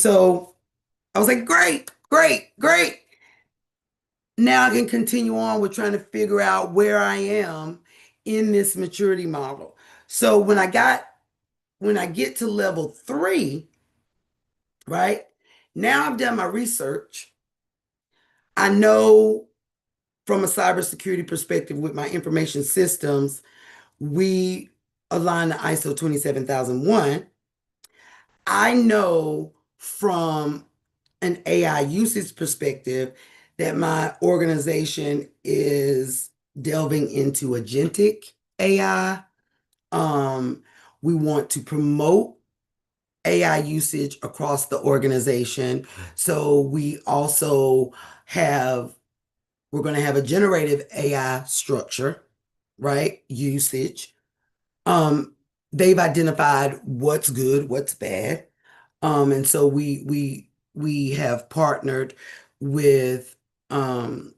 so I was like, great, great, great. Now I can continue on with trying to figure out where I am in this maturity model. So when I get to level 3, right? Now I've done my research. I know from a cybersecurity perspective with my information systems, we align to ISO 27001. I know from an AI usage perspective that my organization is delving into agentic AI. Um, we want to promote AI usage across the organization. So we're going to have a generative AI structure, right? Usage. Um, they've identified what's good, what's bad. And so we have partnered with um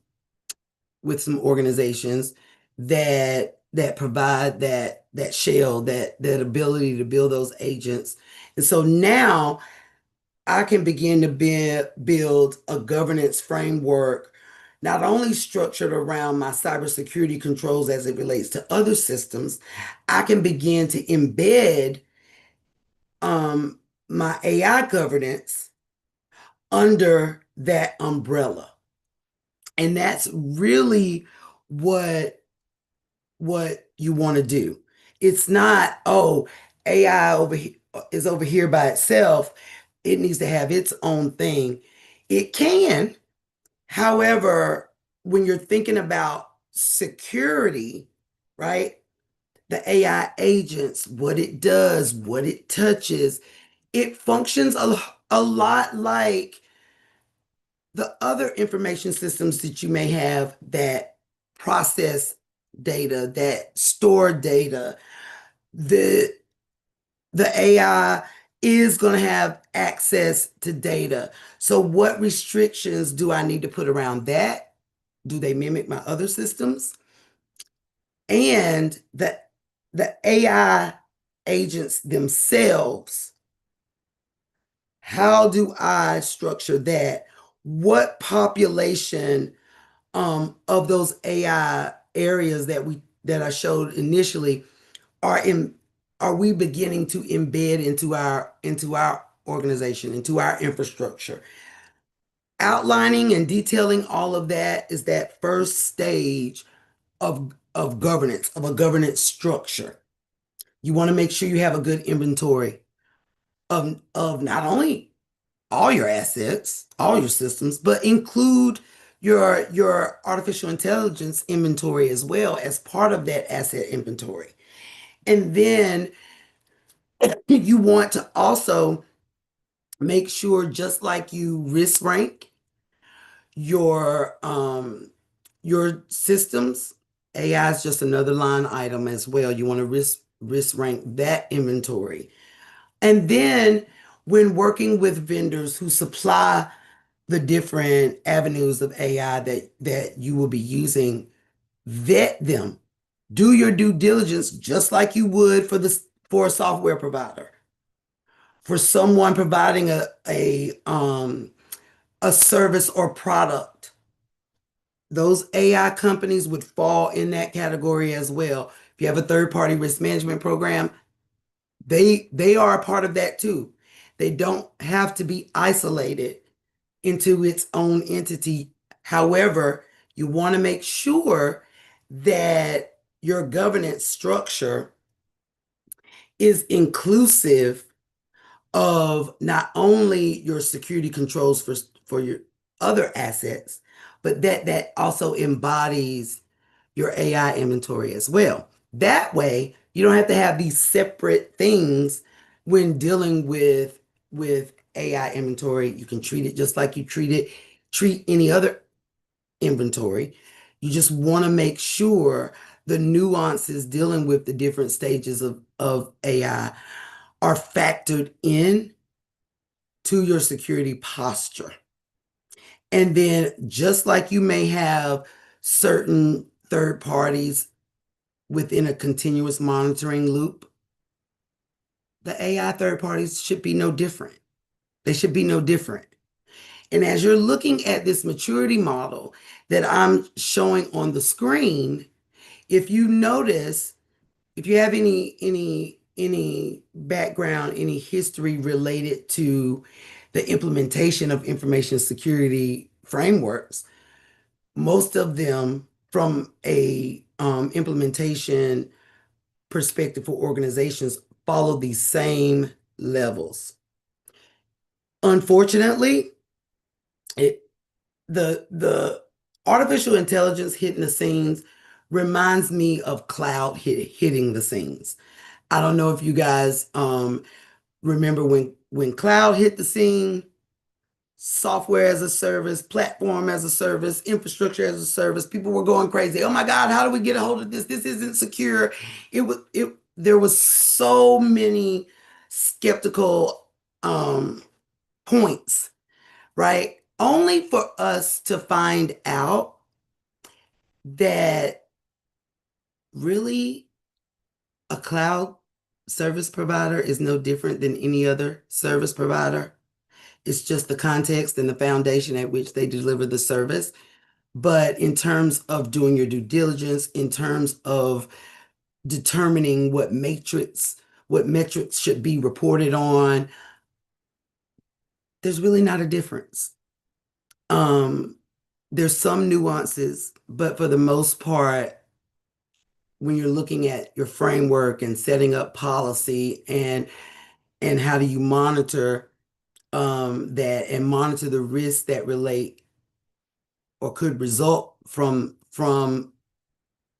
with some organizations that provide that shell, that ability to build those agents. And so now I can begin to build a governance framework, not only structured around my cybersecurity controls as it relates to other systems. I can begin to embed um, my AI governance under that umbrella. And that's really what what you want to do. It's not, oh, AI is over here by itself. It needs to have its own thing. It can. However, when you're thinking about security, right? The AI agents, what it does, what it touches, it functions a lot like the other information systems that you may have that process data, that store data. The the AI is going to have access to data. So what restrictions do I need to put around that? Do they mimic my other systems? And the AI agents themselves, how do I structure that? What population of those AI areas that I showed initially are in are we beginning to embed into our organization, into our infrastructure? Outlining and detailing all of that is that first stage of governance, of a governance structure. You want to make sure you have a good inventory of not only all your assets, all your systems, but include your artificial intelligence inventory as well as part of that asset inventory. And then you want to also make sure, just like you risk rank your systems, AI is just another line item as well. You want to risk rank that inventory. And then when working with vendors who supply the different avenues of AI that you will be using, vet them. Do your due diligence just like you would for a software provider. For someone providing a service or product, those AI companies would fall in that category as well. If you have a third-party risk management program, they are a part of that too. They don't have to be isolated into its own entity. However, you want to make sure that your governance structure is inclusive of not only your security controls for your other assets, but that also embodies your AI inventory as well. That way, you don't have to have these separate things when dealing with AI inventory. You can treat it just like you treat any other inventory. You just want to make sure the nuances dealing with the different stages of AI are factored in to your security posture. And then just like you may have certain third parties within a continuous monitoring loop, the AI third parties should be no different. They should be no different. And as you're looking at this maturity model that I'm showing on the screen, if you notice, if you have any background, any history related to the implementation of information security frameworks, most of them from a implementation perspective for organizations follow these same levels. Unfortunately, it the artificial intelligence hitting the scenes reminds me of cloud hitting the scenes. I don't know if you guys remember when cloud hit the scene, software as a service, platform as a service, infrastructure as a service. People were going crazy. Oh my God, how do we get a hold of this? This isn't secure. There was so many skeptical points, right? Only for us to find out that really a cloud service provider is no different than any other service provider. It's just the context and the foundation at which they deliver the service. But in terms of doing your due diligence, in terms of determining what metrics should be reported on, there's really not a difference. Um, there's some nuances, but for the most part, when you're looking at your framework and setting up policy and how do you monitor that and monitor the risks that relate or could result from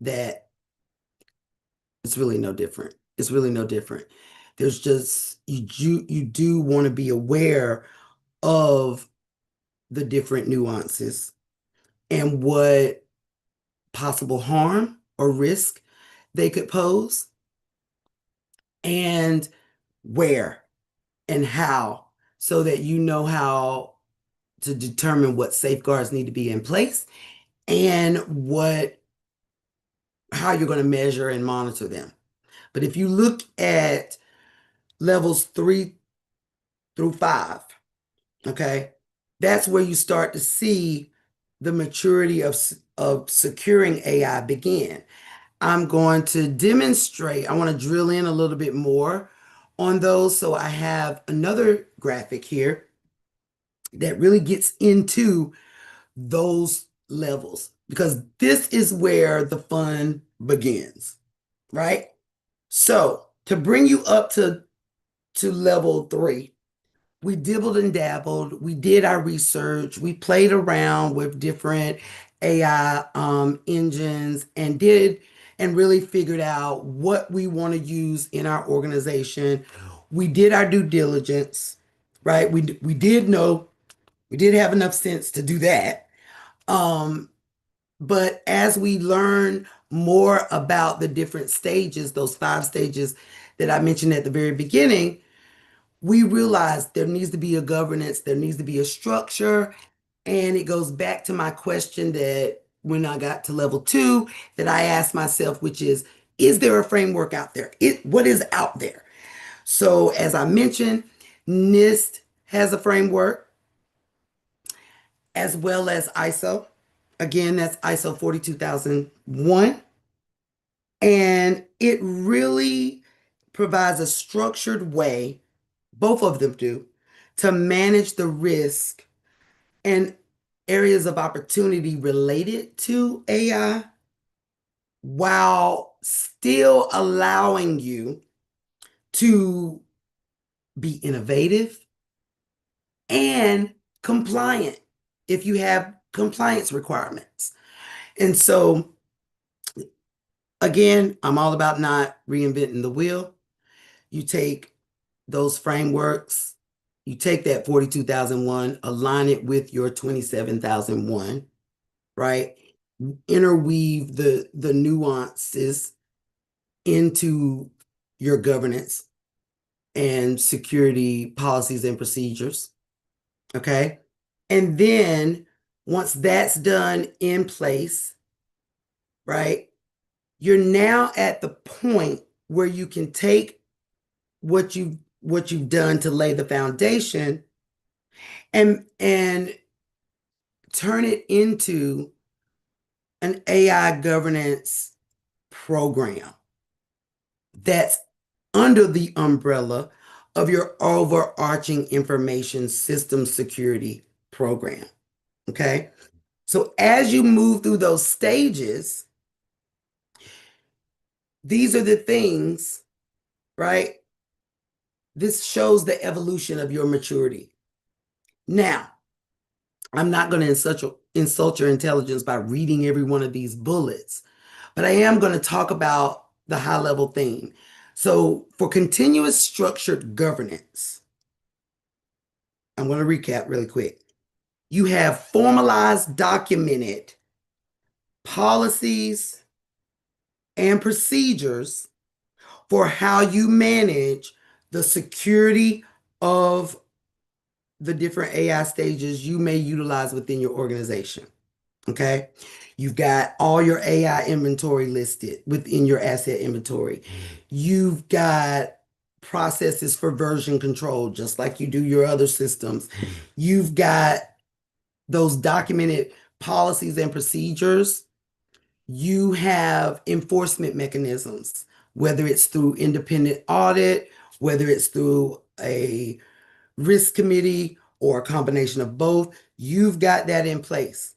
that, it's really no different. It's really no different. There's just you do want to be aware of the different nuances and what possible harm or risk they could pose and where and how so that you know how to determine what safeguards need to be in place and what how you're going to measure and monitor them. But if you look at levels 3 through 5, okay, that's where you start to see the maturity of securing AI begin. I'm going to demonstrate, I want to drill in a little bit more on those. So I have another graphic here that really gets into those levels because this is where the fun begins, right? So to bring you up to level 3, we dibbled and dabbled. We did our research. We played around with different AI engines and really figured out what we want to use in our organization. We did our due diligence, right? We did know, we did have enough sense to do that. Um, but as we learn more about the different stages, those 5 stages that I mentioned at the very beginning, we realize there needs to be a governance, there needs to be a structure. And it goes back to my question that when I got to level 2, that I asked myself, which is there a framework out there? What is out there? So as I mentioned, NIST has a framework as well as ISO. Again, that's ISO 42001. And it really provides a structured way, both of them do, to manage the risk and areas of opportunity related to AI while still allowing you to be innovative and compliant if you have compliance requirements. And so, again, I'm all about not reinventing the wheel. You take those frameworks, you take that 42,001, align it with your 27,001, right? Interweave the nuances into your governance and security policies and procedures, okay? And then once that's done in place, right, you're now at the point where you can take what you've done to lay the foundation and turn it into an AI governance program that's under the umbrella of your overarching information system security program. Okay. So as you move through those stages, these are the things, right? This shows the evolution of your maturity. Now, I'm not going to insult your intelligence by reading every one of these bullets, but I am going to talk about the high level theme. So, for continuous structured governance, I'm going to recap really quick. You have formalized, documented policies and procedures for how you manage the security of the different AI stages you may utilize within your organization. Okay. You've got all your AI inventory listed within your asset inventory. You've got processes for version control, just like you do your other systems. You've got those documented policies and procedures. You have enforcement mechanisms, whether it's through independent audit, whether it's through a risk committee or a combination of both. You've got that in place.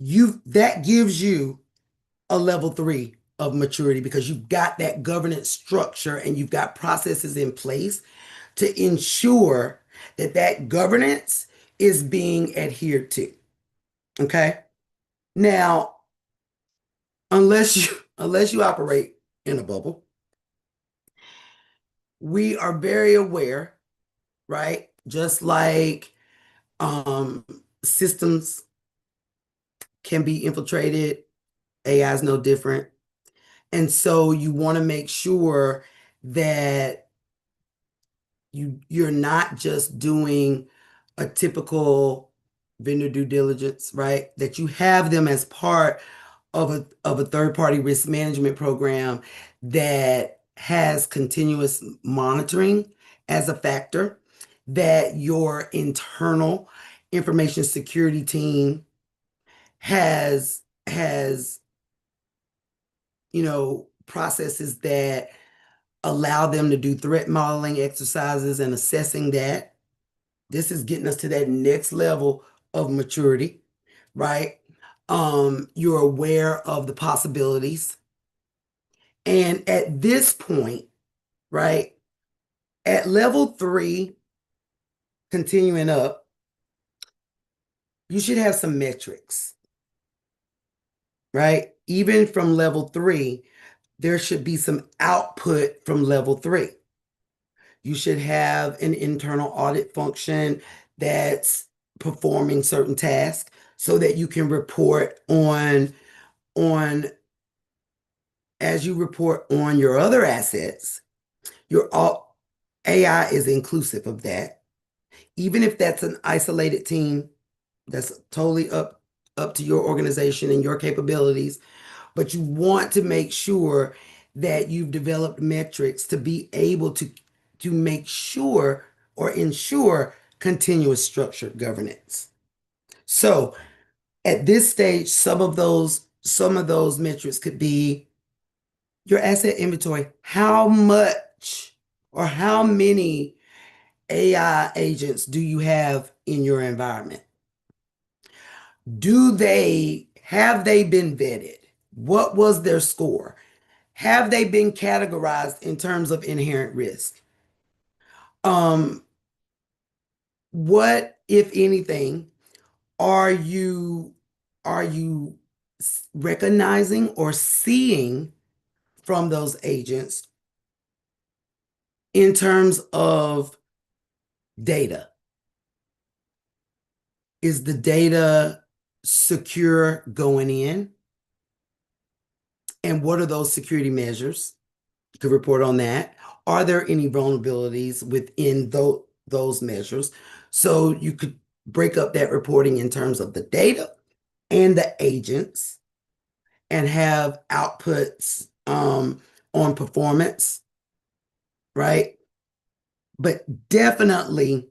That gives you a level 3 of maturity because you've got that governance structure and you've got processes in place to ensure that that governance is being adhered to. Okay. Now, unless you operate in a bubble, we are very aware, right? Just like systems can be infiltrated, AI is no different. And so you want to make sure that you're not just doing a typical vendor due diligence, right? That you have them as part of a third-party risk management program that has continuous monitoring as a factor, that your internal information security team has processes that allow them to do threat modeling exercises and assessing that. This is getting us to that next level of maturity, right? You're aware of the possibilities. And at this point, right, at level 3, continuing up, you should have some metrics, right? Even from level 3, there should be some output from level 3. You should have an internal audit function that's performing certain tasks so that you can report on as you report on your other assets, your all AI is inclusive of that. Even if that's an isolated team, that's totally up to your organization and your capabilities, but you want to make sure that you've developed metrics to be able to make sure or ensure continuous structured governance. So at this stage, some of those metrics could be your asset inventory. How much or how many AI agents do you have in your environment? Have they been vetted? What was their score? Have they been categorized in terms of inherent risk? Um, what, if anything, are you are you recognizing or seeing from those agents in terms of data? Is the data secure going in? And what are those security measures? You could report on that. Are there any vulnerabilities within those measures? So you could break up that reporting in terms of the data and the agents and have outputs on performance, right? But definitely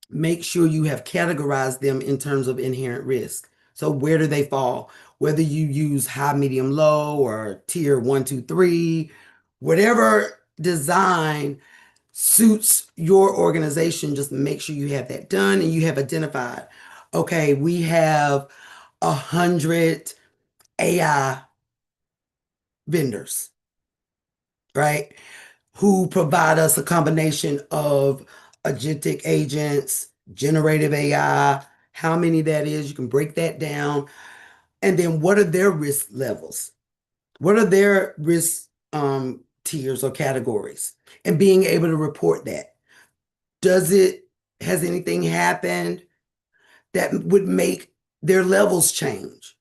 make sure you have categorized them in terms of inherent risk. So where do they fall? Whether you use high, medium, low, or tier 1, 2, 3, whatever design suits your organization, just make sure you have that done and you have identified, okay, we have 100 AI vendors, right? Who provide us a combination of agentic agents, generative AI, how many that is, you can break that down. And then what are their risk levels? What are their risk tiers or categories? And being able to report that. Has anything happened that would make their levels change?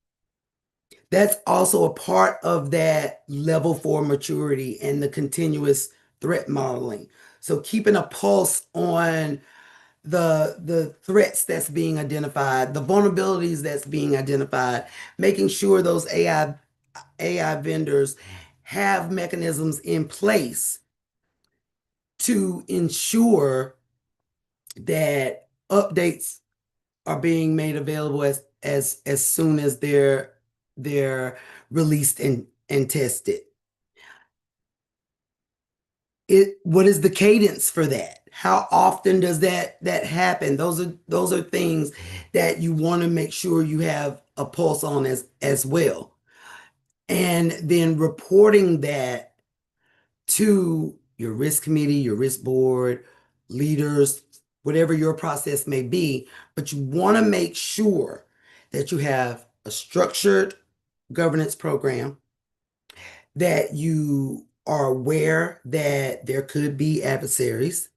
That's also a part of that level 4 maturity and the continuous threat modeling. So keeping a pulse on the threats that's being identified, the vulnerabilities that's being identified, making sure those AI vendors have mechanisms in place to ensure that updates are being made available as soon as they're released and tested. What is the cadence for that? How often does that happen? Those are things that you want to make sure you have a pulse on as well. And then reporting that to your risk committee, your risk board, leaders, whatever your process may be, but you want to make sure that you have a structured governance program, that you are aware that there could be adversaries.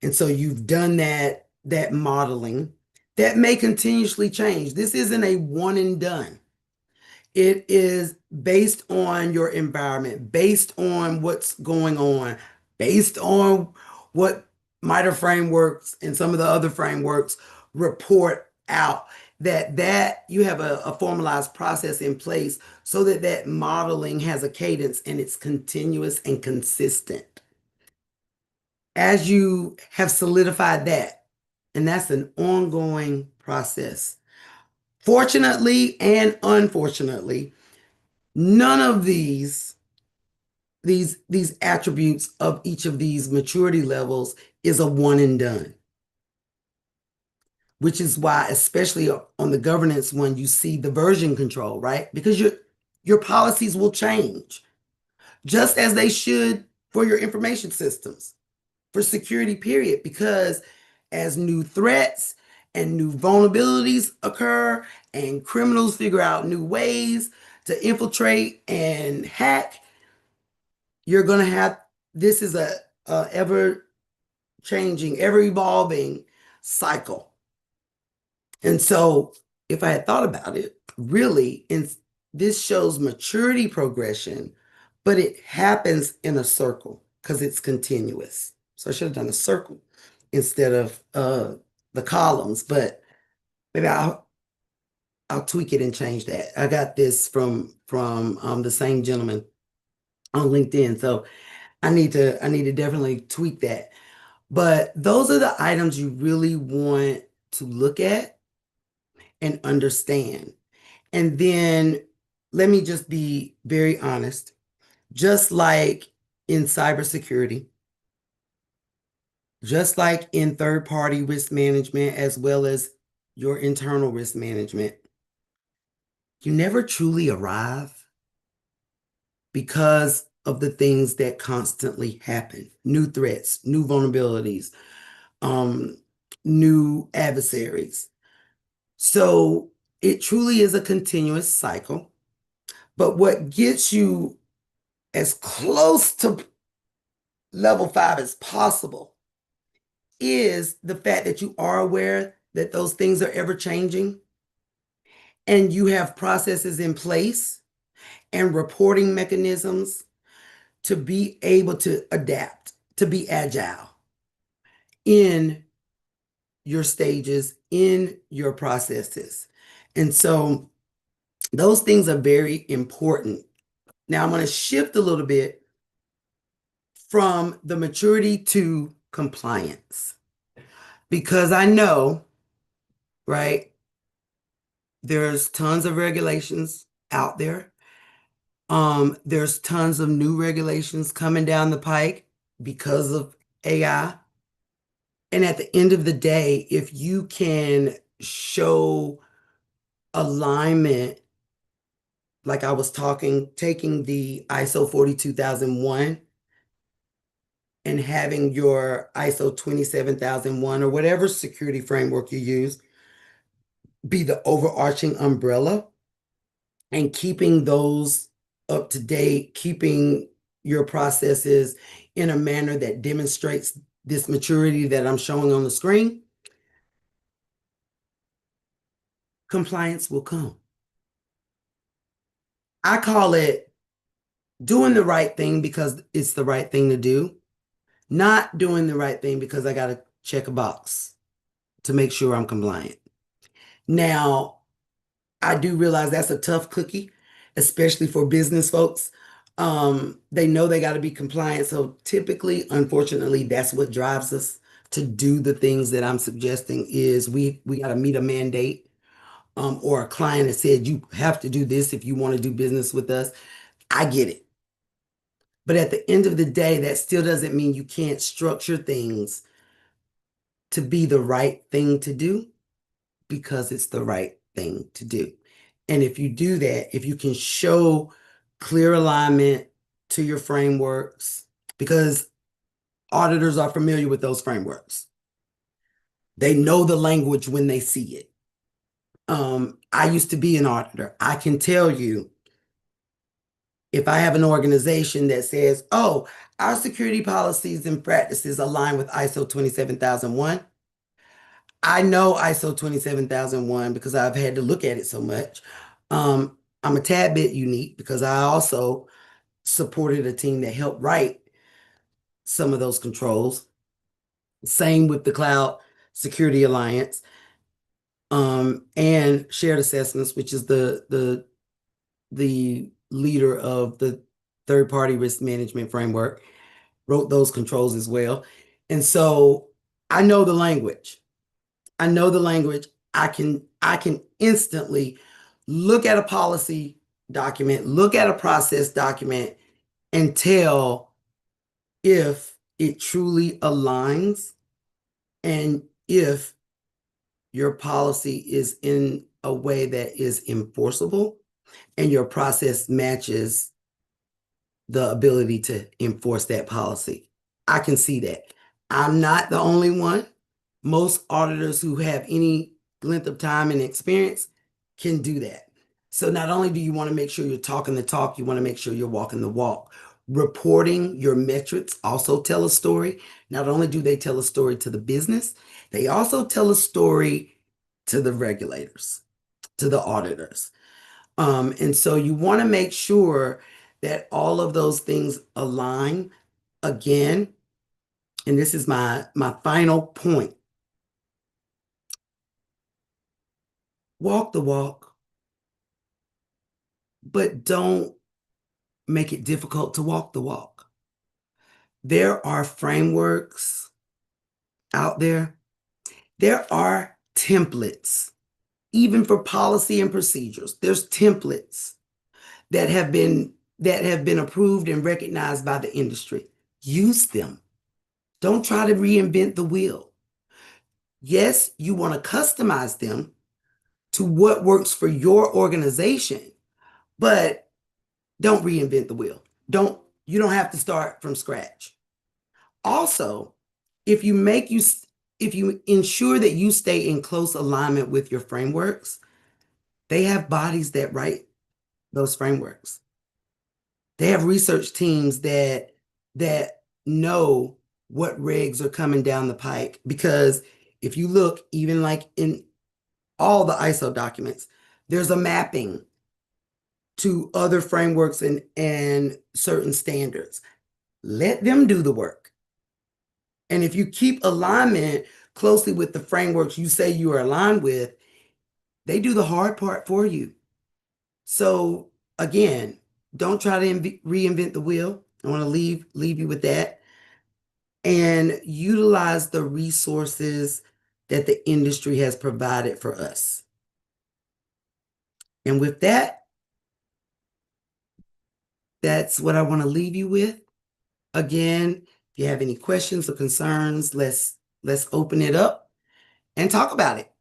And so you've done that modeling that may continuously change. This isn't a one and done. It is based on your environment, based on what's going on, based on what MITRE frameworks and some of the other frameworks report out, that you have a formalized process in place so that modeling has a cadence and it's continuous and consistent. As you have solidified that, and that's an ongoing process. Fortunately and unfortunately, none of these attributes of each of these maturity levels is a one and done, which is why, especially on the governance one, you see the version control, right? Because your policies will change, just as they should for your information systems, for security, period. Because as new threats and new vulnerabilities occur and criminals figure out new ways to infiltrate and hack, you're going to have, this is a ever changing, ever evolving cycle. And so if I had thought about it, really, this shows maturity progression, but it happens in a circle because it's continuous. So I should have done a circle instead of the columns, but maybe I'll tweak it and change that. I got this from the same gentleman on LinkedIn. So I need to definitely tweak that. But those are the items you really want to look at and understand. And then let me just be very honest. Just like in cybersecurity, just like in third-party risk management, as well as your internal risk management, you never truly arrive because of the things that constantly happen. New threats, new vulnerabilities, um, new adversaries. So it truly is a continuous cycle. But what gets you as close to level 5 as possible is the fact that you are aware that those things are ever changing and you have processes in place and reporting mechanisms to be able to adapt, to be agile in your stages, in your processes. And so those things are very important. Now I'm going to shift a little bit from the maturity to compliance. because I know, right, there's tons of regulations out there. There's tons of new regulations coming down the pike because of AI. And at the end of the day, if you can show alignment, like I was talking, taking the ISO 42001 and having your ISO 27001 or whatever security framework you use be the overarching umbrella and keeping those up to date, keeping your processes in a manner that demonstrates this maturity that I'm showing on the screen, compliance will come. I call it doing the right thing because it's the right thing to do, not doing the right thing because I got to check a box to make sure I'm compliant. Now, I do realize that's a tough cookie, especially for business folks. They know they got to be compliant. So typically, unfortunately, that's what drives us to do the things that I'm suggesting is we got to meet a mandate, or a client that said you have to do this if you want to do business with us. I get it. But at the end of the day, that still doesn't mean you can't structure things to be the right thing to do because it's the right thing to do. And if you do that, if you can show clear alignment to your frameworks, because auditors are familiar with those frameworks, they know the language when they see it. I used to be an auditor. I can tell you if I have an organization that says, oh, our security policies and practices align with ISO 27001, I know ISO 27001 because I've had to look at it so much. I'm a tad bit unique because I also supported a team that helped write some of those controls. Same with the Cloud Security Alliance, and Shared Assessments, which is the leader of the third-party risk management framework, wrote those controls as well. And so I know the language. I know the language. I can instantly look at a policy document, look at a process document, and tell if it truly aligns and if your policy is in a way that is enforceable and your process matches the ability to enforce that policy. I can see that. I'm not the only one. Most auditors who have any length of time and experience can do that. So not only do you want to make sure you're talking the talk, you want to make sure you're walking the walk. Reporting your metrics also tell a story. Not only do they tell a story to the business, they also tell a story to the regulators, to the auditors. And so you want to make sure that all of those things align. Again, and this is my final point. Walk the walk, but don't make it difficult to walk the walk. There are frameworks out there. There are templates, even for policy and procedures. There's templates that have been approved and recognized by the industry. Use them. Don't try to reinvent the wheel. Yes, you want to customize them to what works for your organization, but don't reinvent the wheel. You don't have to start from scratch. Also, if you make you if you ensure that you stay in close alignment with your frameworks, they have bodies that write those frameworks. They have research teams that know what regs are coming down the pike. Because if you look, even like in all the ISO documents, there's a mapping to other frameworks and certain standards. Let them do the work. And if you keep alignment closely with the frameworks you say you are aligned with, they do the hard part for you. So again, don't try to reinvent the wheel. I want to leave you with that. And utilize the resources that the industry has provided for us. And with that, that's what I want to leave you with. Again, if you have any questions or concerns, let's open it up and talk about it.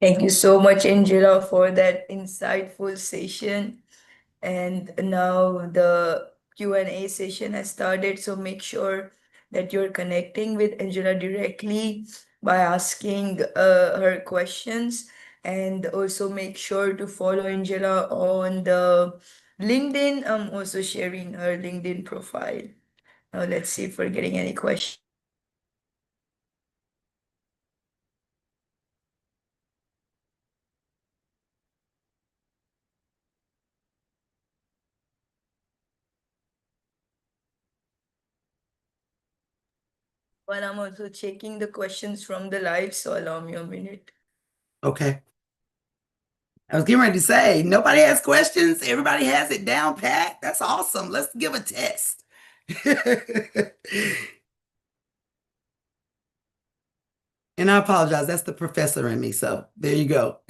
Thank you so much, Angela, for that insightful session. And now the Q&A session has started, so make sure that you're connecting with Angela directly by asking her questions. And also make sure to follow Angela on the LinkedIn. I'm also sharing her LinkedIn profile. Now let's see if we're getting any questions. But I'm also checking the questions from the live, so allow me a minute. Okay. I was getting ready to say, nobody has questions. Everybody has it down pat. That's awesome. Let's give a test. And I apologize. That's the professor in me. So there you go.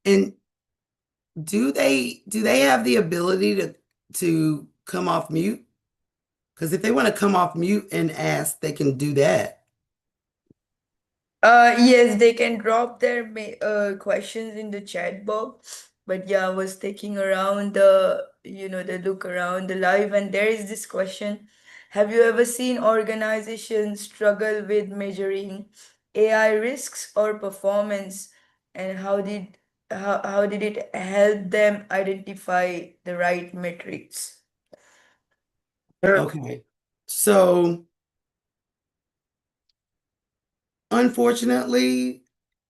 And do they have the ability to come off mute? Because if they want to come off mute and ask, they can do that. Yes, they can drop their questions in the chat box. But yeah, I was taking around the look around the live, and there is this question. Have you ever seen organizations struggle with measuring AI risks or performance, and how did it help them identify the right metrics? Okay. So unfortunately,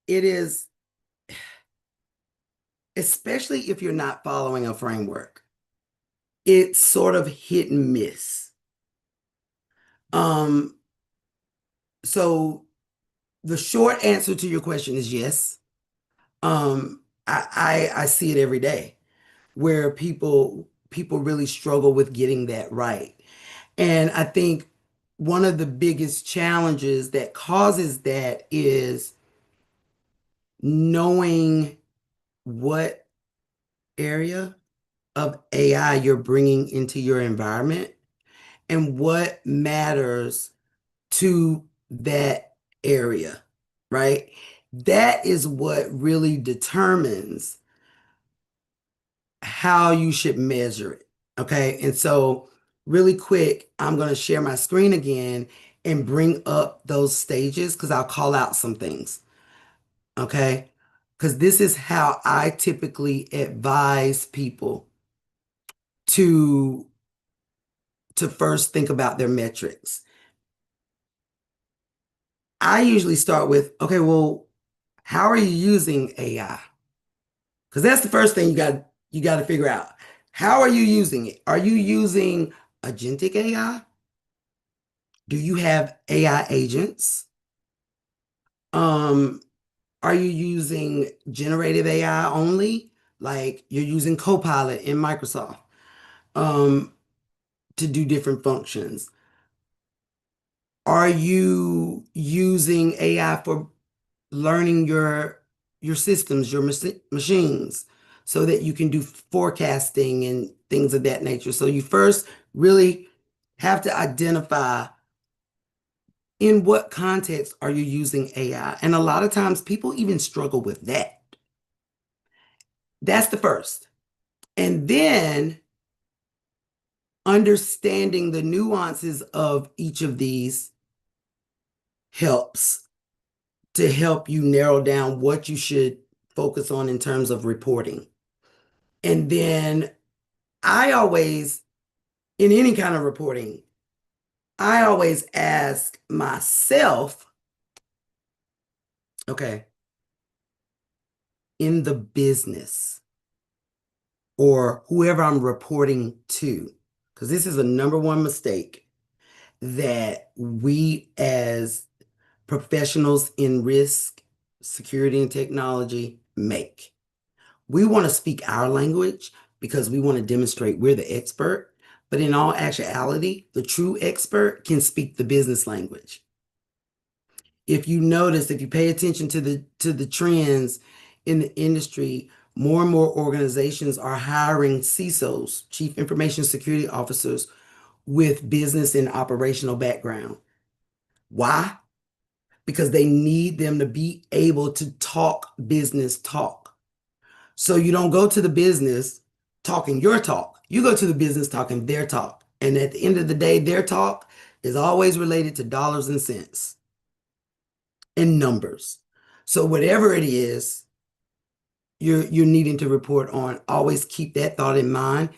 it is, especially if you're not following a framework, it's sort of hit and miss. Um, so the short answer to your question is yes. I see it every day where people really struggle with getting that right. And I think one of the biggest challenges that causes that is knowing what area of AI you're bringing into your environment and what matters to that area, right? That is what really determines how you should measure it. Okay. And so, really quick, I'm going to share my screen again and bring up those stages because I'll call out some things. Okay. Because this is how I typically advise people to first think about their metrics. I usually start with, okay, well, how are you using AI? Because that's the first thing you got to figure out. How are you using it? Are you using agentic AI? Do you have AI agents? Um, are you using generative AI only? Like you're using Copilot in Microsoft um, to do different functions. Are you using AI for learning your systems, your machines, so that you can do forecasting and things of that nature? So you first really have to identify in what context are you using AI? And a lot of times people even struggle with that. That's the first. And then understanding the nuances of each of these helps to help you narrow down what you should focus on in terms of reporting. And then I always, in any kind of reporting, I always ask myself, okay, in the business or whoever I'm reporting to, because this is a number one mistake that we as professionals in risk, security, and technology make. We want to speak our language because we want to demonstrate we're the expert. But in all actuality, the true expert can speak the business language. If you notice, if you pay attention to the trends in the industry, more and more organizations are hiring CISOs, Chief Information Security Officers, with business and operational background. Why? Because they need them to be able to talk business talk. So you don't go to the business talking your talk. You go to the business talking their talk. And at the end of the day, their talk is always related to dollars and cents and numbers. So whatever it is you're needing to report on, always keep that thought in mind.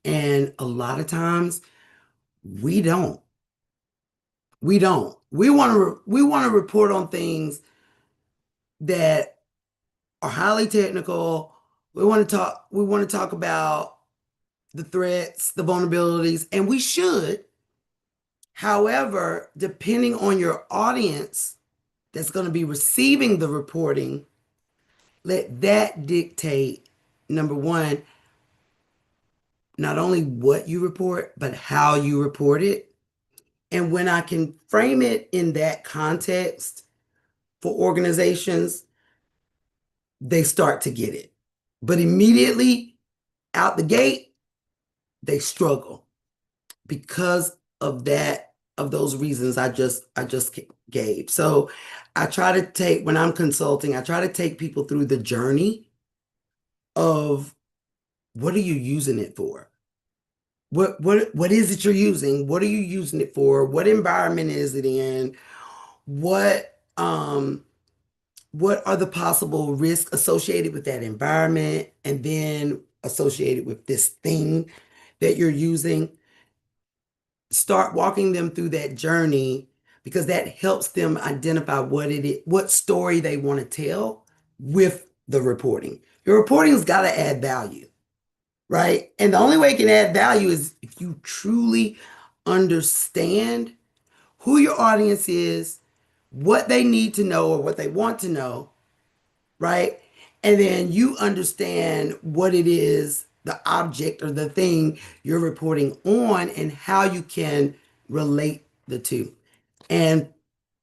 And a lot of times we don't. We don't. We want to report on things that are highly technical. We want to talk about the threats, the vulnerabilities, and we should. However, depending on your audience that's going to be receiving the reporting, let that dictate, number one, not only what you report, but how you report it. And when I can frame it in that context for organizations, they start to get it. But immediately out the gate, they struggle because of those reasons I just gave. So I try to take, when I'm consulting, I try to take people through the journey of what are you using it for? What is it you're using? What are you using it for? What environment is it in? What are the possible risks associated with that environment and then associated with this thing that you're using? Start walking them through that journey because that helps them identify what it is, what story they want to tell with the reporting. Your reporting's got to add value, right? And the only way it can add value is if you truly understand who your audience is, what they need to know or what they want to know, right? And then you understand what it is, the object or the thing you're reporting on, and how you can relate the two. And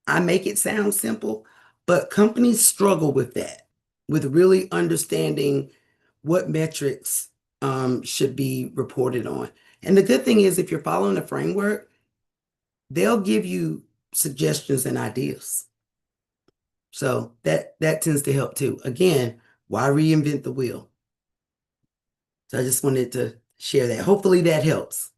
I make it sound simple, but companies struggle with that, with really understanding what metrics should be reported on. And the good thing is, if you're following the framework, they'll give you suggestions and ideas. So that tends to help too. Again, why reinvent the wheel? So I just wanted to share that. Hopefully that helps.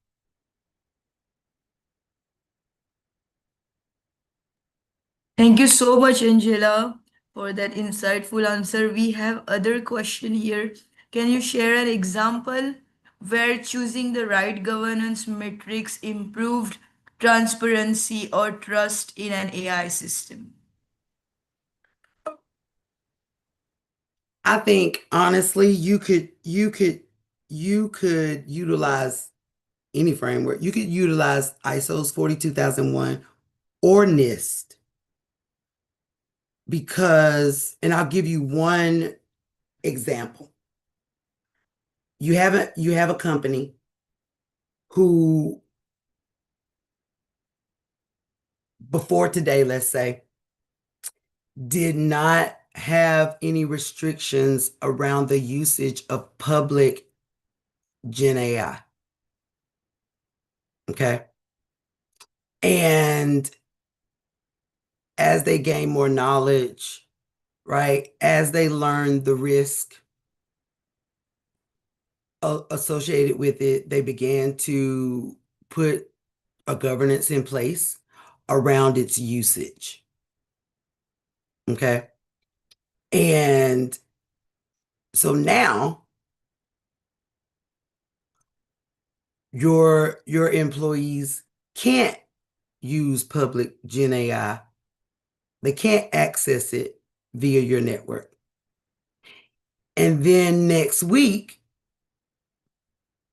Thank you so much, Angela, for that insightful answer. We have other question here. Can you share an example where choosing the right governance metrics improved transparency or trust in an AI system? I think honestly, you could utilize any framework. You could utilize ISO's 42001 or NIST because, and I'll give you one example. You have a company who before today, let's say, did not have any restrictions around the usage of public Gen AI. Okay. And as they gain more knowledge, right, as they learn the risk associated with it, they began to put a governance in place around its usage. Okay. And so now your employees can't use public Gen AI. They can't access it via your network. And then next week,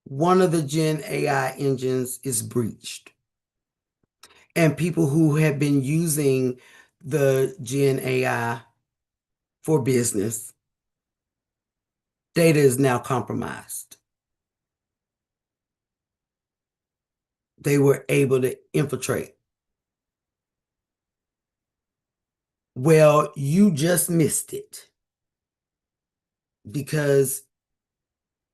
one of the Gen AI engines is breached. And people who have been using the Gen AI for business data is now compromised. They were able to infiltrate. Well, you just missed it because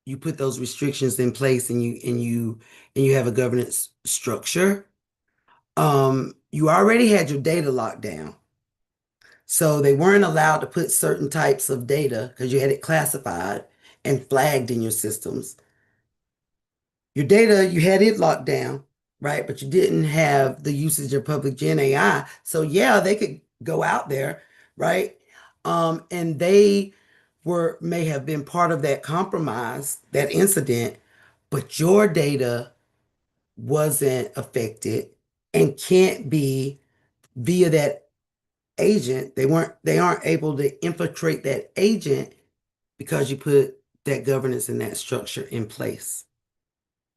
you put those restrictions in place and you have a governance structure. You already had your data locked down. So they weren't allowed to put certain types of data because you had it classified and flagged in your systems. Your data, you had it locked down, right? But you didn't have the usage of public Gen AI. So yeah, they could go out there, right? And they may have been part of that compromise, that incident, but your data wasn't affected and can't be via that agent. They aren't able to infiltrate that agent because you put that governance and that structure in place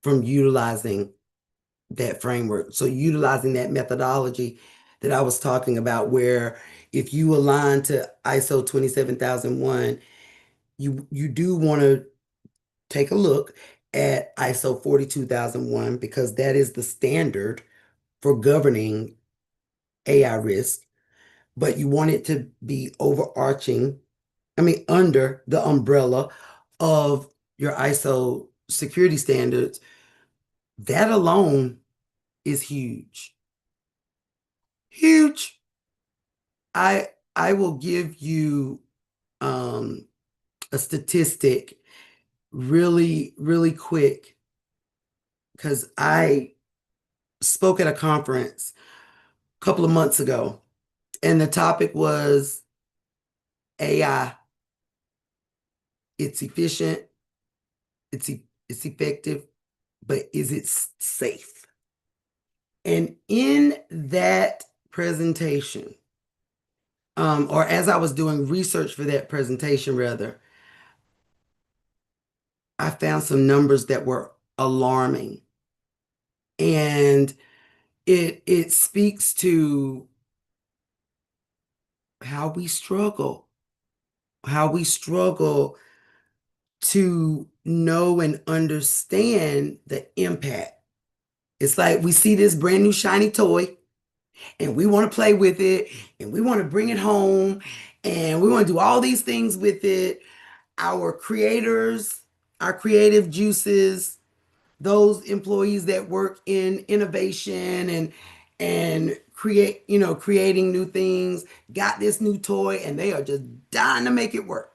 from utilizing that framework. So utilizing that methodology that I was talking about, where if you align to ISO 27001, you do want to take a look at ISO 42001 because that is the standard for governing AI risk, but you want it to be overarching, I mean, under the umbrella of your ISO security standards. That alone is huge. Huge. I will give you um, a statistic really, really quick because I spoke at a conference a couple of months ago, and the topic was AI. It's efficient, it's effective, but is it safe? And in that presentation, or as I was doing research for that presentation, rather, I found some numbers that were alarming. And it speaks to how how we struggle to know and understand the impact. It's like we see this brand new shiny toy and we want to play with it and we want to bring it home and we want to do all these things with it. Our creators, our creative juices, those employees that work in innovation and creating new things, got this new toy and they are just dying to make it work.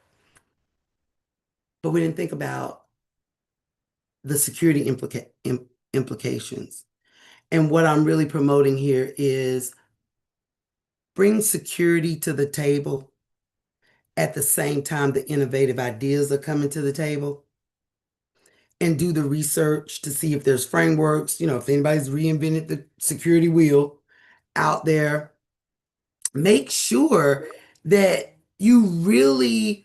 But we didn't think about the security implications. And what I'm really promoting here is bring security to the table at the same time the innovative ideas are coming to the table, and do the research to see if there's frameworks, if anybody's reinvented the security wheel out there. Make sure that you really